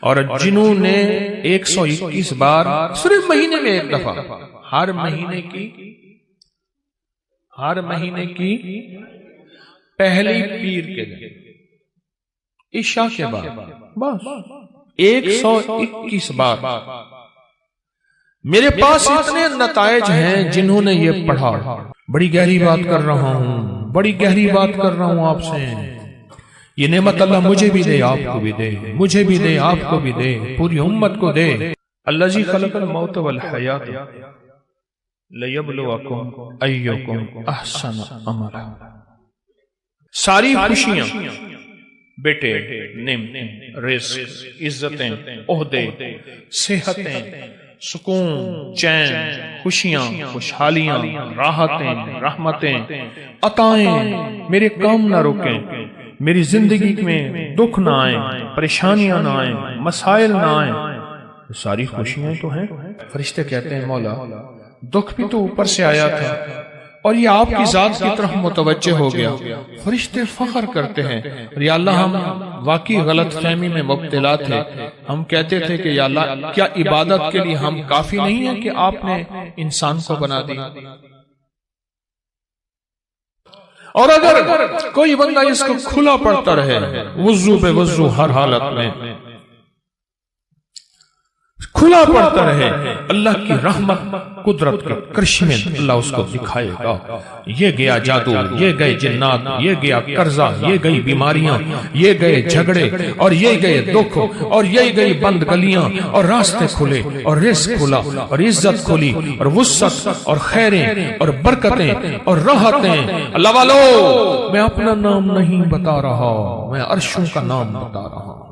اور جنہوں نے 121 بار صرف مہینے میں ایک دفعہ، ہر مہینے کی پہلی پیر کے دن عشاء کے بعد بس 121 بار. میرے پاس اتنے نتائج ہیں جنہوں نے یہ پڑھا. بڑی گہری بات کر رہا ہوں، بڑی گہری بات کر رہا ہوں آپ سے. یہ نعمت اللہ مجھے بھی دے، آپ کو بھی دے، مجھے بھی دے، آپ کو بھی دے، پوری امت کو دے. الذی خلق الموت والحیات لیبلوکم ایکم احسن عملا. ساری خوشیاں، بیٹے، نعمتیں، رزق، عزتیں، عہدے، صحتیں، سکون، چین، خوشیاں، خوشحالیاں، راحتیں، رحمتیں، عطائیں میرے کام نہ روکیں. میری زندگی میں دکھ نہ آئیں، پریشانیاں نہ آئیں، مسائل نہ آئیں. ساری خوشیاں تو ہیں. فرشتے کہتے ہیں مولا دکھ بھی تو اوپر سے آیا تھا اور یہ آپ کی ذات کی طرف متوجہ ہو گیا. فرشتے فخر کرتے ہیں یا اللہ ہم واقعی غلط فہمی میں مبتلا تھے. ہم کہتے تھے کہ یا اللہ کیا عبادت کے لیے ہم کافی نہیں ہیں کہ آپ نے انسان کو بنا دیا. اور اگر کوئی بندہ اس کو کھلا پڑتا رہے وضو بے وضو ہر حالت میں کھلا پڑتا رہے، اللہ کی رحمت قدرت کے کرشمے اللہ اس کو دکھائے گا. یہ گیا جادو، یہ گئے جنات، یہ گیا قرضہ، یہ گئی بیماریاں، یہ گئے جھگڑے، اور یہ گئے دکھ، اور یہ گئی بند گلیاں، اور راستے کھلے، اور رزق کھلا، اور عزت کھلی، اور وسعت، اور خیریں، اور برکتیں، اور راحتیں. اللہ والو میں اپنا نام نہیں بتا رہا، میں عرشوں کا نام بتا رہا ہوں.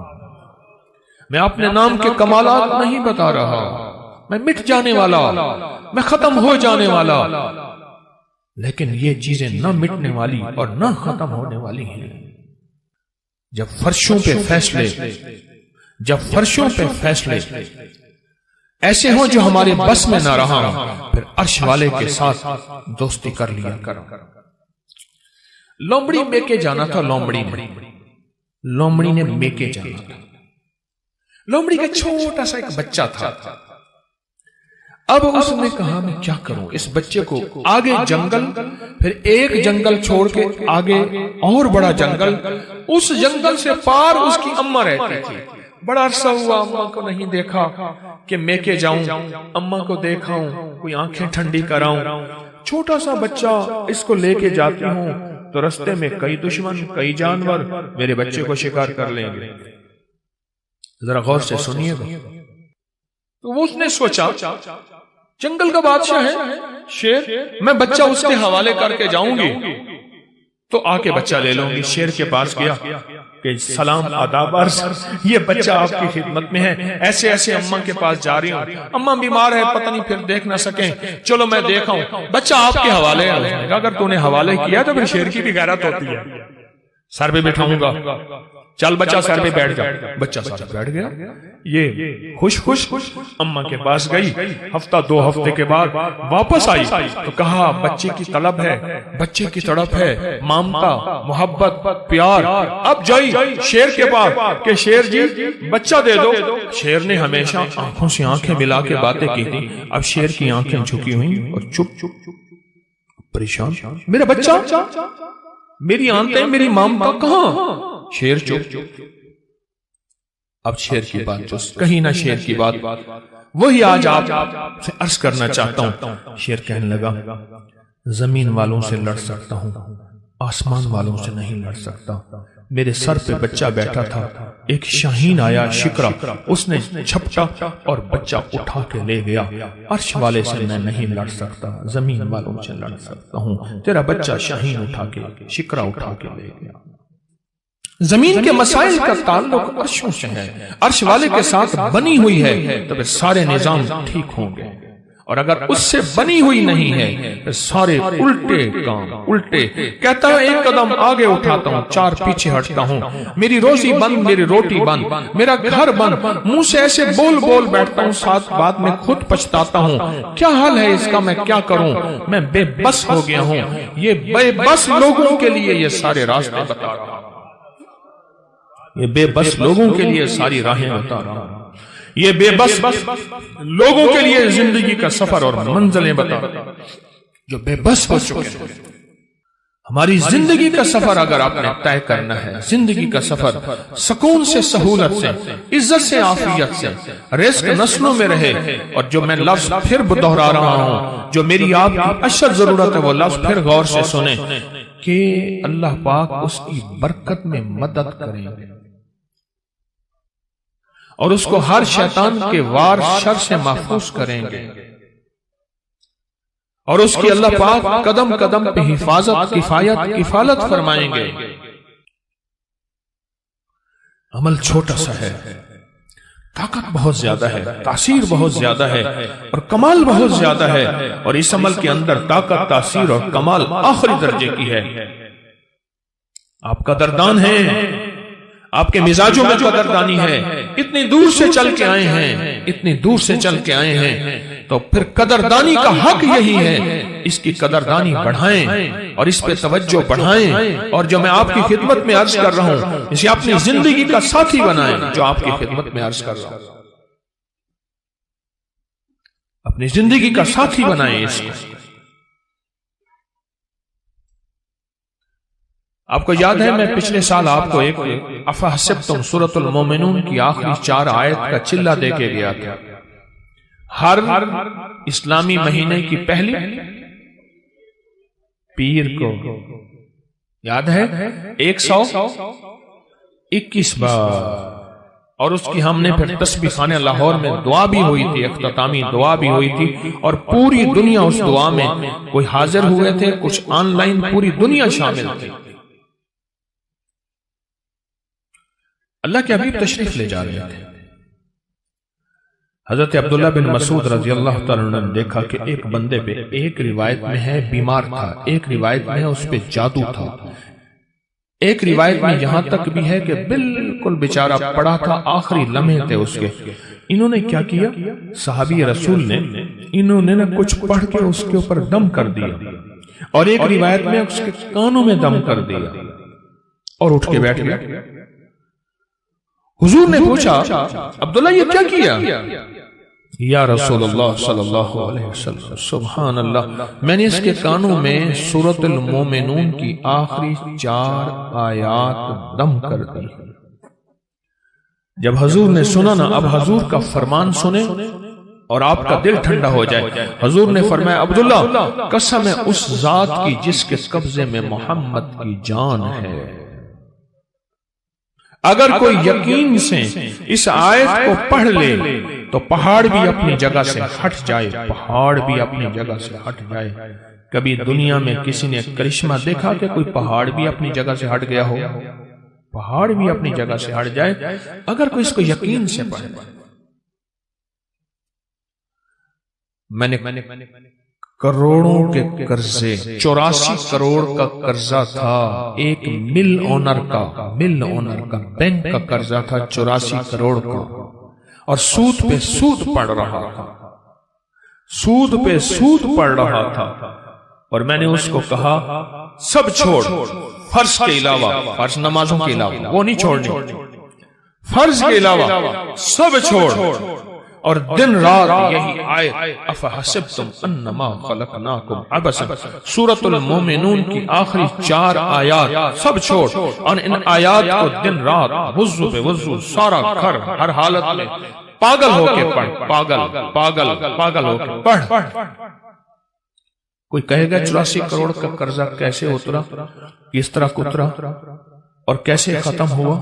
میں اپنے نام کے کمالات نہیں بتا رہا. میں مٹ جانے والا، میں ختم ہو جانے والا، لیکن یہ چیزیں نہ مٹنے والی اور نہ ختم ہونے والی ہیں. جب فرشوں پہ فیصلے ایسے ہوں جو ہمارے بس میں نہ رہا، پھر عرش والے کے ساتھ دوستی کر لیا کر. لومڑی میکے جانا تھا. لومڑی نے میکے جانا تھا. لومڑی کا چھوٹا سا ایک بچہ تھا. اب اس نے کہا میں کیا کروں اس بچے کو. آگے جنگل، پھر ایک جنگل چھوڑ کے آگے اور بڑا جنگل. اس جنگل سے پار اس کی اماں رہتی تھی. بڑا عرصہ ہوا اماں کو نہیں دیکھا کہ میں کے جاؤں، اماں کو دیکھاؤں، کوئی آنکھیں ٹھنڈی کراؤں. چھوٹا سا بچہ اس کو لے کے جاتی ہوں تو رستے میں کئی دشمن، کئی جانور میرے بچے کو شکار کر لیں گے. ذرا غور سے سنیے گا. تو اس نے سوچا جنگل کا بادشاہ ہے شیر، میں بچہ اس کے حوالے کر کے جاؤں گی تو آ کے بچہ لے لوں گی. شیر کے پاس گیا کہ سلام آداب عرض، یہ بچہ آپ کی خدمت میں ہے. ایسے ایسے اماں کے پاس جا رہی ہوں، اماں بیمار ہے، پتہ نہیں پھر دیکھ نہ سکیں، چلو میں دیکھا ہوں، بچہ آپ کے حوالے ہے. اگر تو نے حوالے کیا تو پھر شیر کی بھی غیرت ہوتی ہے. سر پہ بٹھاؤں گا، چل بچہ سر پہ بیٹھ جا. بچہ سر پہ بیٹھ گیا. یہ خوش اماں کے پاس گئی. ہفتہ 2 ہفتے کے بعد واپس آئی تو کہا بچے کی طلب ہے، بچے کی تڑپ ہے، مامتا، محبت، پیار. اب جائی شیر کے پاس کہ شیر جی بچہ دے دو. شیر نے ہمیشہ آنکھوں سے آنکھیں ملا کے باتیں کی تھی. اب شیر کی آنکھیں جھکی ہوئی اور چپ پریشان. میرا بچہ، میری آنتیں، میری مامتا کہاں؟ شیر چپ. اب شیر کی بات جو کہیں نہ شیر کی بات وہی آج آپ سے عرض کرنا چاہتا ہوں. شیر کہنے لگا زمین والوں سے لڑ سکتا ہوں، آسمان والوں سے نہیں لڑ سکتا. میرے سر پہ بچہ بیٹھا تھا، ایک شاہین آیا شکرا، اس نے جھپٹا اور بچہ اٹھا کے لے گیا. عرش والے سے میں نہیں لڑ سکتا، زمین والوں سے لڑ سکتا ہوں. تیرا بچہ شاہین اٹھا کے، شکرا اٹھا کے لے گیا. زمین کے مسائل کا تعلق عرشوں سے ہے، عرش والے کے ساتھ بنی ہوئی ہے تو پھر سارے نظام ٹھیک ہوں گے. اور اگر اس سے بنی ہوئی نہیں ہے پھر سارے الٹے کام الٹے. کہتا ہے ایک قدم آگے اٹھاتا ہوں، 4 پیچھے ہٹتا ہوں. میری روزی بند، میری روٹی بند، میرا گھر بند. منہ سے ایسے بول بیٹھتا ہوں، ساتھ بعد میں خود پچھتاتا ہوں. کیا حال ہے اس کا، میں کیا کروں؟ میں بے بس ہو گیا ہوں. یہ بے بس لوگوں کے لیے یہ سارے راستے بتا رہا ہوں. یہ بے بس لوگوں کے لیے ساری راہیں بتا رہا ہوں، یہ بے بس لوگوں کے لیے زندگی کا سفر اور منزلیں بتا رہا ہوں جو بے بس ہو چکے ہیں۔ ہماری زندگی کا سفر اگر آپ نے طے کرنا ہے، زندگی کا سفر سکون سے، سہولت سے، عزت سے، عافیت سے، رزق نسلوں میں رہے، اور جو میں لفظ پھر دہرا رہا ہوں، جو میری آپ کی اشد ضرورت ہے، وہ لفظ پھر غور سے سنیں کہ اللہ پاک اس کی برکت میں مدد کریں گے اور اس کو ہر شیطان کے وار شر سے محفوظ کریں گے، اور اس کی اللہ پاک قدم قدم پہ حفاظت، کفایت، کفالت فرمائیں گے۔ عمل چھوٹا سا ہے، طاقت بہت زیادہ ہے، تاثیر بہت زیادہ ہے، اور کمال بہت زیادہ ہے، اور اس عمل کے اندر طاقت، تاثیر اور کمال آخری درجے کی ہے۔ آپ قدردان ہیں، آپ کے مزاجوں میں قدردانی ہے، اتنی دور سے چل کے آئے ہیں، اتنی دور سے چل کے آئے ہیں، تو پھر قدردانی کا حق یہی ہے، اس کی قدردانی بڑھائیں اور اس پہ توجہ بڑھائیں، اور جو میں آپ کی خدمت میں عرض کر رہا ہوں اسے اپنی زندگی کا ساتھی بنائیں، جو آپ کی خدمت میں عرض کر رہا ہوں اپنی زندگی کا ساتھی بنائیں اس کو۔ آپ کو یاد ہے میں پچھلے سال آپ کو ایک افحسبتم سورۃ المومنون کی آخری 4 آیت کا چلہ دے کے گیا تھا۔ ہر اسلامی مہینے کی پہلی پیر کو، یاد ہے، 121 بار، اور اس کی ہم نے پھر تسبیح خانہ لاہور میں دعا بھی ہوئی تھی، اختتامی دعا بھی ہوئی تھی، اور پوری دنیا اس دعا میں، کوئی حاضر ہوئے تھے، کچھ آن لائن، پوری دنیا شامل تھی۔ اللہ کے حبیب تشریف لے جا رہے تھے، حضرت عبداللہ بن مسعود رضی اللہ تعالیٰ عنہ نے دیکھا کہ ایک بندے پہ، ایک روایت میں ہے بیمار تھا، ایک روایت میں ہے اس پہ جادو تھا، ایک روایت میں یہاں تک بھی ہے کہ بالکل بیچارہ پڑا تھا، آخری لمحے تھے اس کے۔ انہوں نے کیا کیا؟ صحابی رسول نے، انہوں نے کچھ پڑھ کے اس کے اوپر دم کر دیا، اور ایک روایت میں اس کے کانوں میں دم کر دیا اور اٹھ کے بیٹھ گیا۔ حضور نے پوچھا عبداللہ یہ کیا کیا؟ یا رسول اللہ صلی اللہ علیہ وسلم، سبحان اللہ، میں نے اس کے کانوں میں سورۃ المومنون کی آخری 4 آیات دم کر دی۔ جب حضور نے سنا نا، اب حضور کا فرمان سنیں اور آپ کا دل ٹھنڈا ہو جائے۔ حضور نے فرمایا عبداللہ قسم ہے اس ذات کی جس کے قبضے میں محمد کی جان ہے، اگر کوئی یقین سے اس آیت کو پڑھ لے تو پہاڑ بھی اپنی جگہ سے ہٹ جائے، پہاڑ بھی اپنی جگہ سے ہٹ جائے۔ کبھی دنیا میں کسی نے کرشمہ دیکھا کہ کوئی پہاڑ بھی اپنی جگہ سے ہٹ گیا ہو؟ پہاڑ بھی اپنی جگہ سے ہٹ جائے اگر کوئی اس کو یقین سے پڑھے۔ میں نے کروڑوں کے قرضے، 84 کروڑ کا قرضہ تھا، ایک مل اونر کا بینک کا قرضہ تھا 84 کروڑ کا، اور سود پہ سود پڑ رہا تھا، سود پہ سود پڑ رہا تھا، اور میں نے اس کو کہا سب چھوڑ، فرض کے علاوہ، فرض نمازوں کے علاوہ وہ نہیں چھوڑنی، فرض کے علاوہ سب چھوڑ، اور دن رات یہی آیت افحسبتم انما خلقناکم عبثا، سورۃ المومنون کی آخری 4 آیات سب چھوڑ، اور ان آیات کو دن رات وضو بے وضو سارا گھر ہر حالت میں پاگل ہو کے پڑھ، پاگل ہو کے پڑھ۔ کوئی کہے گا 84 کروڑ کا قرضہ کیسے اترا، کس طرح اترا اور کیسے ختم ہوا؟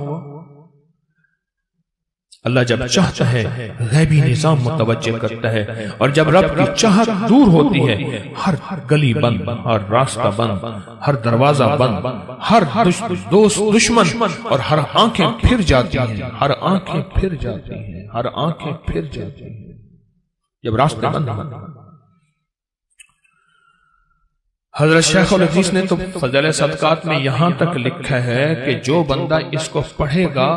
اللہ جب چاہتا ہے غیبی نظام متوجہ کرتا ہے، اور جب رب کی چاہت دور ہوتی ہے ہر گلی بند، ہر راستہ بند، ہر دروازہ بند، ہر دوست دشمن، اور ہر آنکھیں پھر جاتی ہیں، ہر آنکھیں پھر جاتی ہیں، ہر آنکھیں پھر جاتی ہیں جب راستے بند ہیں۔ حضرت شیخ الحدیث نے تو فضائل صدقات میں یہاں تک لکھا ہے کہ جو بندہ اس کو پڑھے گا،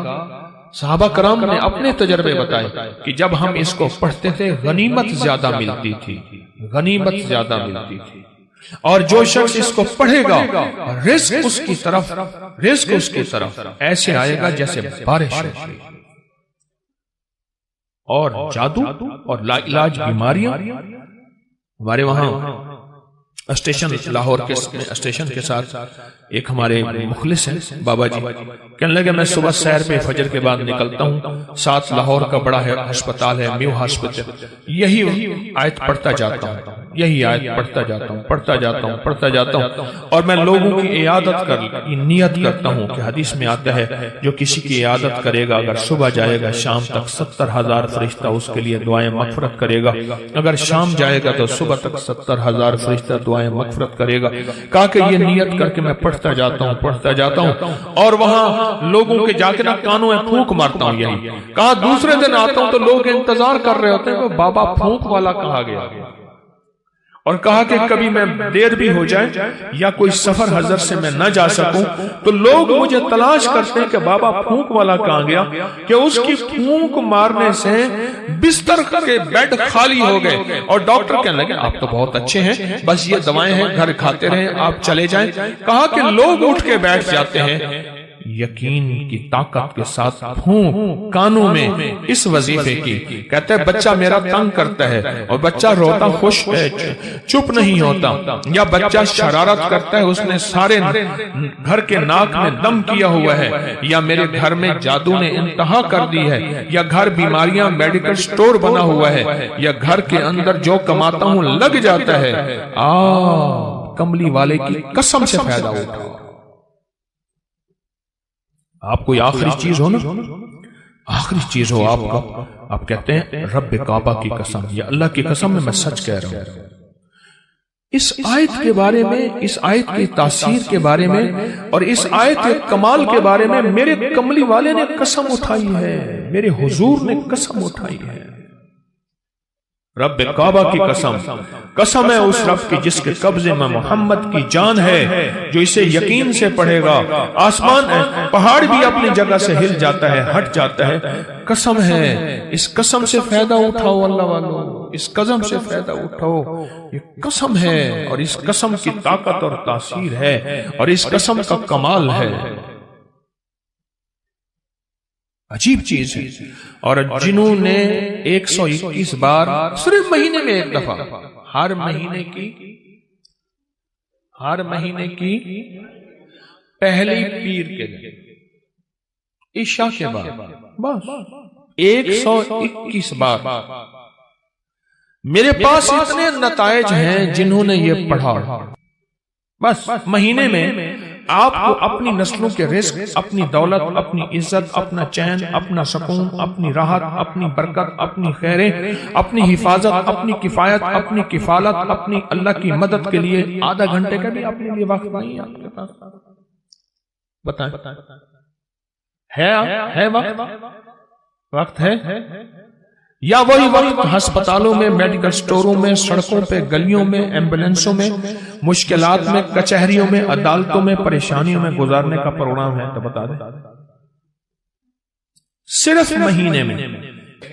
صحابہ کرام نے اپنے تجربے بتائے کہ جب ہم اس کو پڑھتے تھے غنیمت زیادہ ملتی تھی، غنیمت زیادہ ملتی تھی۔ اور جو شخص اس کو پڑھے گا رزق اس کی طرف ایسے آئے گا جیسے بارش ہوتی، اور جادو اور لا علاج بیماریاں، ہمارے وہاں اسٹیشن لاہور کے اسٹیشن کے ساتھ ایک ہمارے مخلص ہیں بابا جی، کہنے لگے میں صبح سیر پہ فجر کے بعد نکلتا ہوں، ساتھ لاہور کا بڑا ہسپتال ہے میو ہاسپٹل، یہی آیت پڑھتا جاتا ہوں اور میں لوگوں کی عیادت کی نیت کرتا ہوں کہ حدیث میں آتا ہے جو کسی کی عیادت کرے گا اگر صبح جائے گا شام تک 70,000 فرشتہ اس کے لیے دعائیں مغفرت کرے گا، اگر شام جائے گا تو صبح تک 70,000 فرشتہ دعائیں مغفرت کرے گا۔ کہا کہ یہ نیت کر کے میں پڑھتا جاتا ہوں اور وہاں لوگوں کے جا کے نا کانوں میں پھونک مارتا ہوں، یہی کہا دوسرے دن آتا ہوں تو لوگ انتظار کر رہے ہوتے ہیں کہ بابا پھونک والا کہا گیا، اور کہا کہ کبھی میں دیر بھی ہو جائے یا کوئی سفر حضر سے میں نہ جا سکوں تو لوگ مجھے تلاش کرتے ہیں کہ بابا پھونک والا کہاں گیا، کہ اس کی پھونک مارنے سے بستر کے بیڈ خالی ہو گئے، اور ڈاکٹر کہنے لگے آپ تو بہت اچھے ہیں، بس یہ دوائیں ہیں گھر کھاتے رہیں، آپ چلے جائیں۔ کہا کہ لوگ اٹھ کے بیٹھ جاتے ہیں یقین کی طاقت کے ساتھ پھونک کانوں میں اس وظیفے کی، کہتے ہیں بچہ میرا تنگ کرتا ہے اور بچہ روتا خوش ہے چپ نہیں ہوتا، یا بچہ شرارت کرتا ہے اس نے سارے گھر کے ناک میں دم کیا ہوا ہے، یا میرے گھر میں جادو نے انتہا کر دی ہے، یا گھر بیماریاں میڈیکل سٹور بنا ہوا ہے، یا گھر کے اندر جو کماتا ہوں لگ جاتا ہے، کملی والے کی قسم سے فائدہ اٹھاؤ۔ آپ کوئی آخری چیز ہو نا، آخری چیز ہو آپ کا، آپ کہتے ہیں رب کعبہ کی قسم یا اللہ کی قسم میں سچ کہہ رہا ہوں۔ اس آیت کے بارے میں، اس آیت کی تاثیر کے بارے میں اور اس آیت کے کمال کے بارے میں میرے کملی والے نے قسم اٹھائی ہے، میرے حضور نے قسم اٹھائی ہے، رب کعبہ کی قسم ہے اس رب کی جس کے قبضے میں محمد کی جان ہے، جو اسے یقین سے پڑھے گا آسمان پہاڑ بھی اپنی جگہ سے ہل جاتا ہے، ہٹ جاتا ہے، قسم ہے، اس قسم سے فائدہ اٹھاؤ اللہ والو، اس قسم سے فائدہ اٹھاؤ، یہ قسم ہے اور اس قسم کی طاقت اور تاثیر ہے اور اس قسم کا کمال ہے، عجیب چیز ہے۔ اور جنہوں نے 121 بار صرف مہینے میں ایک دفعہ، ہر مہینے کی پہلی پیر کے دن عشاء کے بعد بس 121 بار، میرے پاس اتنے نتائج ہیں جنہوں نے یہ پڑھا، بس مہینے میں آپ کو اپنی نسلوں کے رزق، اپنی دولت، اپنی عزت، اپنا چین، اپنا سکون، اپنی راحت، اپنی برکت، اپنی خیریں، اپنی حفاظت، اپنی کفایت، اپنی کفالت، اپنی اللہ کی مدد کے لیے آدھا گھنٹے کا بھی اپنے لیے وقت نہیں ہے آپ کے پاس، بتائیں ہے وقت ہے یا وہی وقت ہسپتالوں میں، میڈیکل سٹوروں میں، سڑکوں پہ، گلیوں میں، ایمبولینسوں میں، مشکلات میں، کچہریوں میں، عدالتوں میں، پریشانیوں میں گزارنے کا پروگرام ہے؟ تو بتا دیں صرف مہینے میں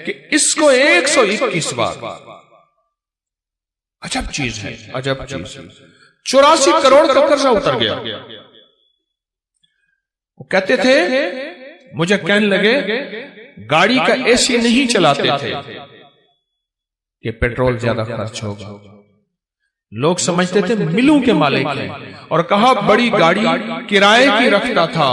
کہ اس کو 121 بار، عجب چیز ہے، عجب چیز ہے۔ 84 کروڑ کا قرضہ اتر گیا، وہ کہتے تھے، مجھے کہنے لگے گاڑی کا اے سی نہیں چلاتے تھے کہ پیٹرول زیادہ خرچ ہوگا، لوگ سمجھتے تھے ملوں کے مالک ہیں، اور کہا بڑی گاڑی کرائے کی رکھتا تھا،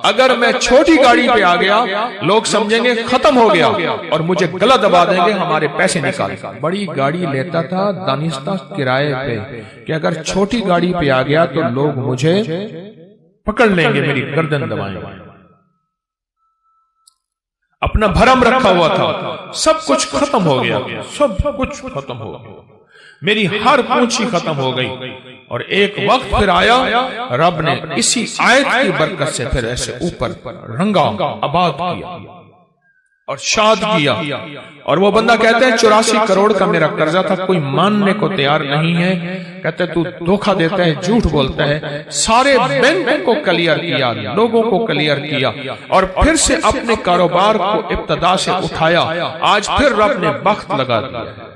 اگر میں چھوٹی گاڑی پہ آ گیا لوگ سمجھیں گے ختم ہو گیا اور مجھے گلا دبا دیں گے، ہمارے پیسے نکال۔ بڑی گاڑی لیتا تھا دانستہ کرائے پہ کہ اگر چھوٹی گاڑی پہ آ گیا تو لوگ مجھے پکڑ لیں گے، میری گردن دبائیں گے۔ اپنا بھرم رکھا ہوا تھا، سب کچھ ختم ہو گیا، سب کچھ ختم ہو گیا، میری ہر پونچھی ختم ہو گئی، اور ایک وقت پھر آیا رب نے اسی آیت کی برکت سے پھر ایسے اوپر رنگا آباد کیا اور شاد کیا، اور وہ بندہ کہتا ہے 84 کروڑ کا میرا قرضہ تھا، کوئی ماننے کو تیار نہیں ہے، کہتے تو دھوکہ دیتا ہے، جھوٹ بولتا ہے، سارے بینکوں کو کلیئر کیا، لوگوں کو کلیئر کیا، اور پھر سے اپنے کاروبار کو ابتدا سے اٹھایا، آج پھر رب نے بخت لگا دیا ہے۔